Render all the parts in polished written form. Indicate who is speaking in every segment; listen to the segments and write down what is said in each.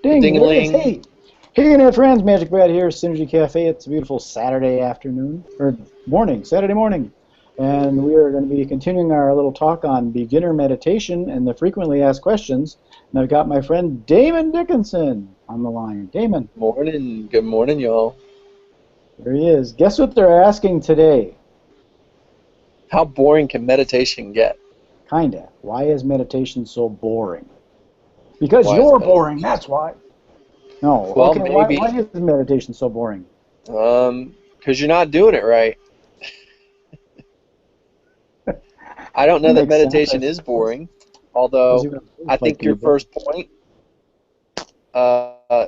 Speaker 1: Ding, there it is.
Speaker 2: Ding-a-ling.
Speaker 1: Hey, Internet friends, Magic Brad here, Synergy Cafe. It's a beautiful Saturday afternoon, or morning, Saturday morning. And we are going to be continuing our little talk on beginner meditation and the frequently asked questions. And I've got my friend Damon Dickinson on the line. Damon.
Speaker 2: Morning. Good morning, y'all.
Speaker 1: There he is. Guess what they're asking today?
Speaker 2: How boring can meditation get?
Speaker 1: Kinda. Why is meditation so boring? Because
Speaker 2: Why is
Speaker 1: you're
Speaker 2: meditation-
Speaker 1: boring, that's why. No.
Speaker 2: Well,
Speaker 1: Okay,
Speaker 2: maybe.
Speaker 1: why is meditation so boring?
Speaker 2: Because you're not doing it right. I don't know that
Speaker 1: Makes sense,
Speaker 2: meditation
Speaker 1: I
Speaker 2: is
Speaker 1: suppose.
Speaker 2: boring, although I think your first point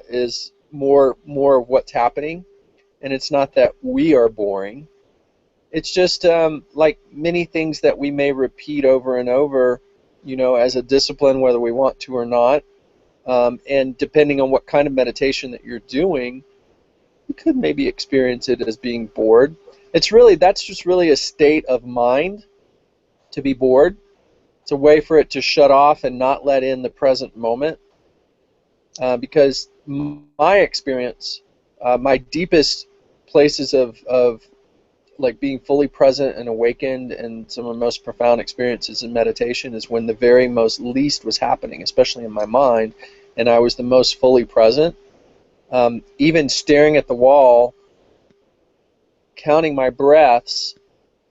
Speaker 2: is more of what's happening, and it's not that we are boring. It's just like many things that we may repeat over and over, as a discipline, whether we want to or not, and depending on what kind of meditation that you're doing, you could maybe experience it as being bored. That's just really a state of mind to be bored. It's a way for it to shut off and not let in the present moment. Because my experience, my deepest places of like being fully present and awakened, and some of the most profound experiences in meditation is when the very most least was happening, especially in my mind, and I was the most fully present. Even staring at the wall, counting my breaths,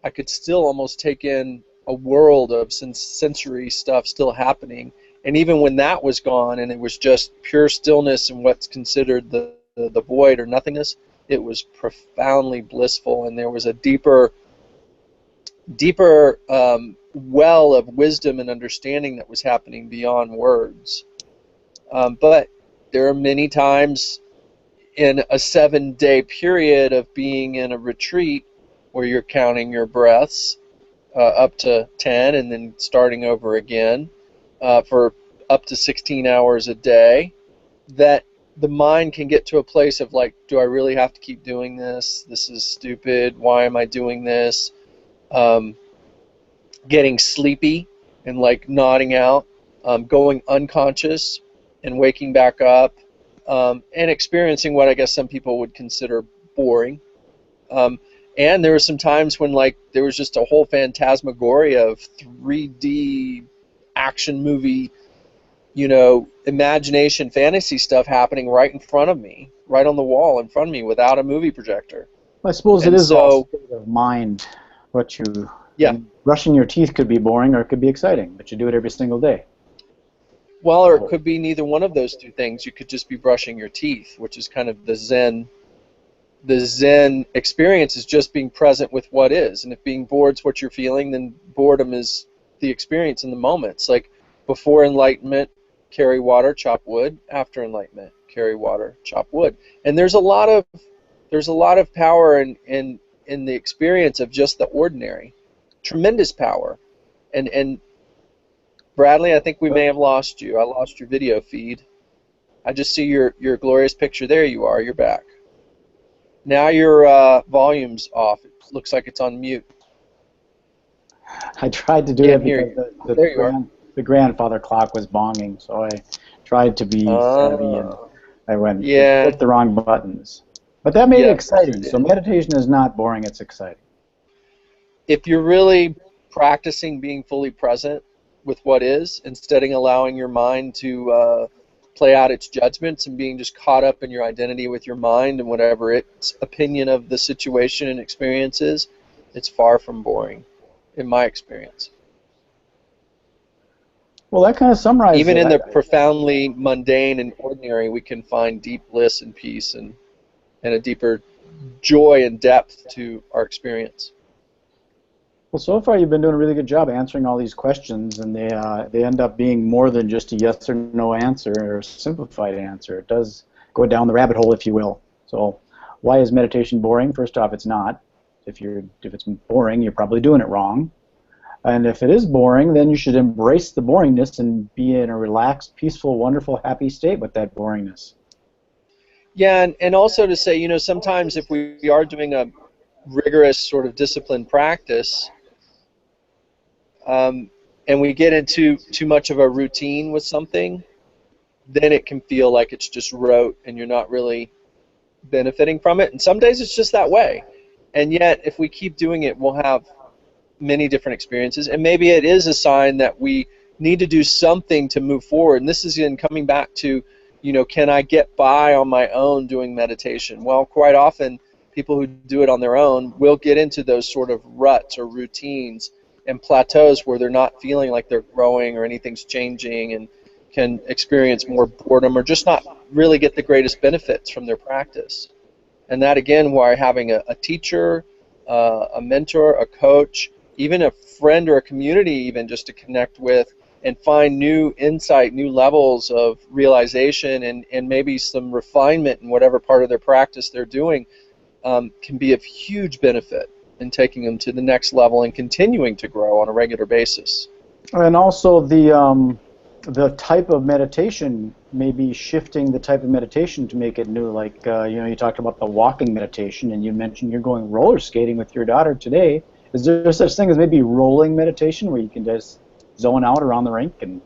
Speaker 2: I could still almost take in a world of sensory stuff still happening. And even when that was gone and it was just pure stillness and what's considered the void or nothingness, it was profoundly blissful, and there was a deeper well of wisdom and understanding that was happening beyond words. But there are many times in a 7-day period of being in a retreat where you're counting your breaths up to 10 and then starting over again for up to 16 hours a day, that the mind can get to a place of like, do I really have to keep doing this? This is stupid. Why am I doing this? Getting sleepy and like nodding out, going unconscious and waking back up, and experiencing what I guess some people would consider boring. And there were some times when like there was just a whole phantasmagoria of 3D action movie, imagination, fantasy stuff happening right in front of me, right on the wall in front of me without a movie projector.
Speaker 1: I suppose it is all state of mind.
Speaker 2: Yeah.
Speaker 1: Brushing your teeth could be boring or it could be exciting, but you do it every single day.
Speaker 2: Well, or it could be neither one of those two things. You could just be brushing your teeth, which is kind of the Zen. The Zen experience is just being present with what is. And if being bored's what you're feeling, then boredom is the experience in the moment. It's like before enlightenment, carry water, chop wood. After enlightenment, carry water, chop wood. And there's a lot of power in the experience of just the ordinary. Tremendous power. And Bradley, I think we may have lost you. I lost your video feed. I just see your glorious picture. There you are. You're back. Now your volume's off. It looks like it's on mute.
Speaker 1: I tried to do it because the grandfather clock was bonging, so I tried to be savvy and I clicked the wrong buttons. But that made it exciting. So meditation is not boring, it's exciting.
Speaker 2: If you're really practicing being fully present with what is, instead of allowing your mind to play out its judgments and being just caught up in your identity with your mind and whatever its opinion of the situation and experience is, it's far from boring, in my experience.
Speaker 1: Well, that kind of summarizes
Speaker 2: even in the profoundly mundane and ordinary, we can find deep bliss and peace and a deeper joy and depth to our experience.
Speaker 1: Well, so far you've been doing a really good job answering all these questions, and they end up being more than just a yes or no answer or a simplified answer. It does go down the rabbit hole, if you will. So, why is meditation boring? First off, it's not. If it's boring, you're probably doing it wrong. And if it is boring, then you should embrace the boringness and be in a relaxed, peaceful, wonderful, happy state with that boringness.
Speaker 2: Yeah, and also to say, sometimes if we are doing a rigorous sort of disciplined practice, and we get into too much of a routine with something, then it can feel like it's just rote and you're not really benefiting from it. And some days it's just that way. And yet, if we keep doing it, we'll have many different experiences. And maybe it is a sign that we need to do something to move forward. And this is in coming back to, can I get by on my own doing meditation? Well, quite often, people who do it on their own will get into those sort of ruts or routines and plateaus where they're not feeling like they're growing or anything's changing, and can experience more boredom or just not really get the greatest benefits from their practice. And that, again, why having a teacher, a mentor, a coach, even a friend or a community even just to connect with and find new insight, new levels of realization, and maybe some refinement in whatever part of their practice they're doing, can be of huge benefit in taking them to the next level and continuing to grow on a regular basis.
Speaker 1: And also the type of meditation, maybe shifting the type of meditation to make it new. Like you talked about the walking meditation, and you mentioned you're going roller skating with your daughter today. Is there such thing as maybe rolling meditation where you can just zone out around the rink? And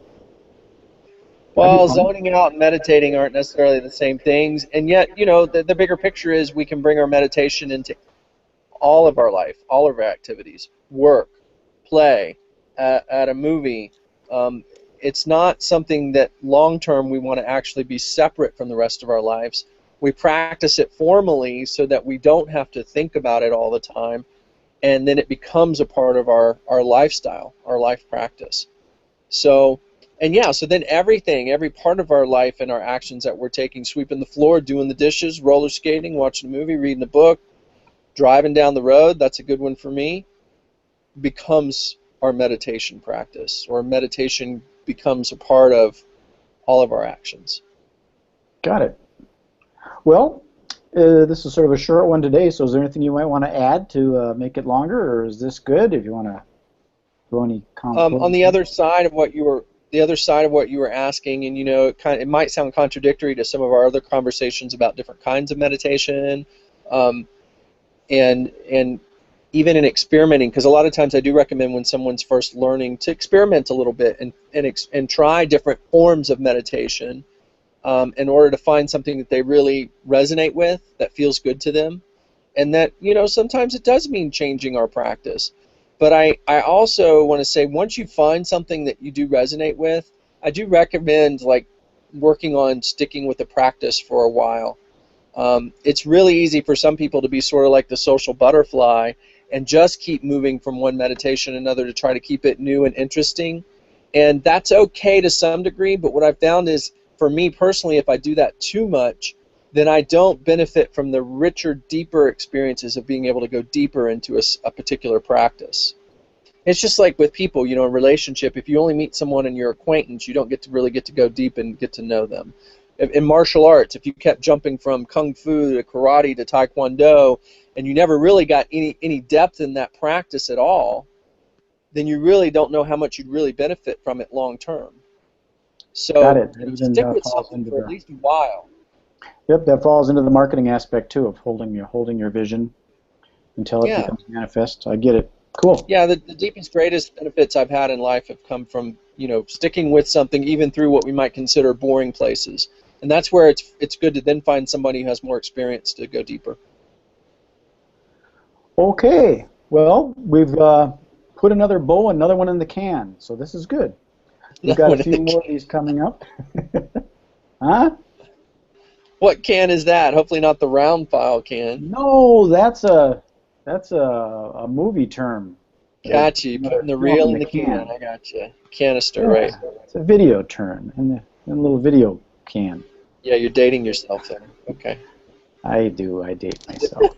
Speaker 2: well, zoning out and meditating aren't necessarily the same things, and yet, the bigger picture is we can bring our meditation into all of our life, all of our activities, work, play, at a movie. It's not something that long-term we want to actually be separate from the rest of our lives. We practice it formally so that we don't have to think about it all the time, and then it becomes a part of our lifestyle, our life practice. So then every part of our life and our actions that we're taking, sweeping the floor, doing the dishes, roller skating, watching a movie, reading a book, driving down the road, that's a good one for me, becomes our meditation practice, or meditation becomes a part of all of our actions.
Speaker 1: Got it. Well, this is sort of a short one today, so is there anything you might want to add to make it longer, or is this good? If you want to throw any comments.
Speaker 2: On the other side of what you were asking, and it might sound contradictory to some of our other conversations about different kinds of meditation, and even in experimenting, because a lot of times I do recommend when someone's first learning to experiment a little bit and try different forms of meditation in order to find something that they really resonate with, that feels good to them, and that sometimes it does mean changing our practice. But I also want to say, once you find something that you do resonate with, I do recommend working on sticking with the practice for a while. It's really easy for some people to be sort of like the social butterfly and just keep moving from one meditation to another to try to keep it new and interesting. And that's okay to some degree, but what I've found is, for me personally, if I do that too much, then I don't benefit from the richer, deeper experiences of being able to go deeper into a particular practice. It's just like with people, a relationship, if you only meet someone and you're acquaintance, you don't really get to go deep and get to know them. In martial arts, if you kept jumping from kung fu to karate to taekwondo and you never really got any depth in that practice at all, then you really don't know how much you'd really benefit from it long term. So stick with something for at least a while.
Speaker 1: Yep, that falls into the marketing aspect too, of holding your vision until it becomes manifest. I get it. Cool.
Speaker 2: Yeah, the deepest, greatest benefits I've had in life have come from sticking with something even through what we might consider boring places. And that's where it's good to then find somebody who has more experience to go deeper.
Speaker 1: Okay. Well, we've put another one in the can, so this is good. We've got a few more of these coming up. Huh?
Speaker 2: What can is that? Hopefully not the round file can.
Speaker 1: No, that's a movie term.
Speaker 2: Gotcha. You putting the reel in the can. I gotcha. Canister, right?
Speaker 1: It's a video term, in a little video can.
Speaker 2: Yeah, you're dating yourself there. Okay.
Speaker 1: I do. I date myself.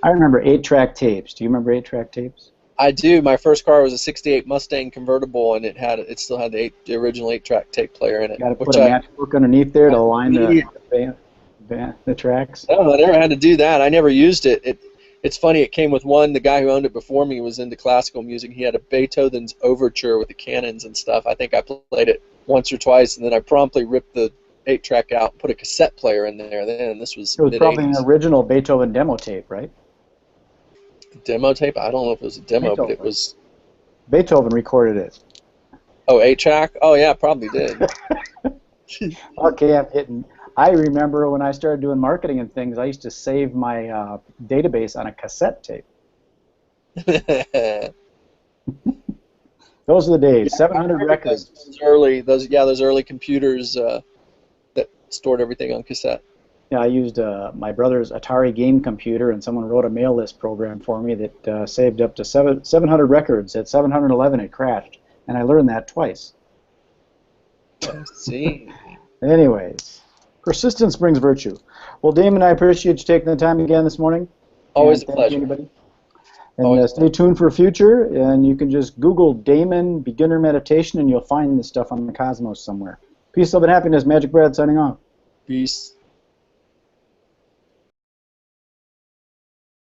Speaker 1: I remember 8-track tapes. Do you remember 8-track tapes?
Speaker 2: I do. My first car was a '68 Mustang convertible, and it still had the original 8-track tape player in it.
Speaker 1: You got to put a matchbook underneath there to line the tracks.
Speaker 2: No, I never had to do that. I never used it. It's funny. It came with one. The guy who owned it before me was into classical music. He had a Beethoven's Overture with the cannons and stuff. I think I played it once or twice, and then I promptly ripped the 8-track out and put a cassette player in there. Then this was mid-80s.
Speaker 1: Probably an original Beethoven demo tape, right?
Speaker 2: Demo tape? I don't know if it was a demo,
Speaker 1: Beethoven.
Speaker 2: but it was.
Speaker 1: Beethoven recorded it.
Speaker 2: Oh, 8-track? Oh, yeah, probably did.
Speaker 1: Okay, I'm hitting. I remember when I started doing marketing and things, I used to save my database on a cassette tape. Those are the days.
Speaker 2: Yeah, I
Speaker 1: 700
Speaker 2: remember those,
Speaker 1: records.
Speaker 2: those early those early computers that stored everything on cassette.
Speaker 1: Yeah, I used my brother's Atari game computer, and someone wrote a mail list program for me that saved up to 700 records. At 711, it crashed, and I learned that twice.
Speaker 2: I see.
Speaker 1: Anyways, persistence brings virtue. Well, Damon, I appreciate you taking the time again this morning,
Speaker 2: Always
Speaker 1: and
Speaker 2: a
Speaker 1: thank you,
Speaker 2: pleasure.
Speaker 1: anybody. And
Speaker 2: Always a
Speaker 1: stay
Speaker 2: pleasure.
Speaker 1: tuned for future, and you can just Google Damon Beginner Meditation, and you'll find this stuff on the Cosmos somewhere. Peace, love, and happiness. Magic Brad signing off.
Speaker 2: Peace.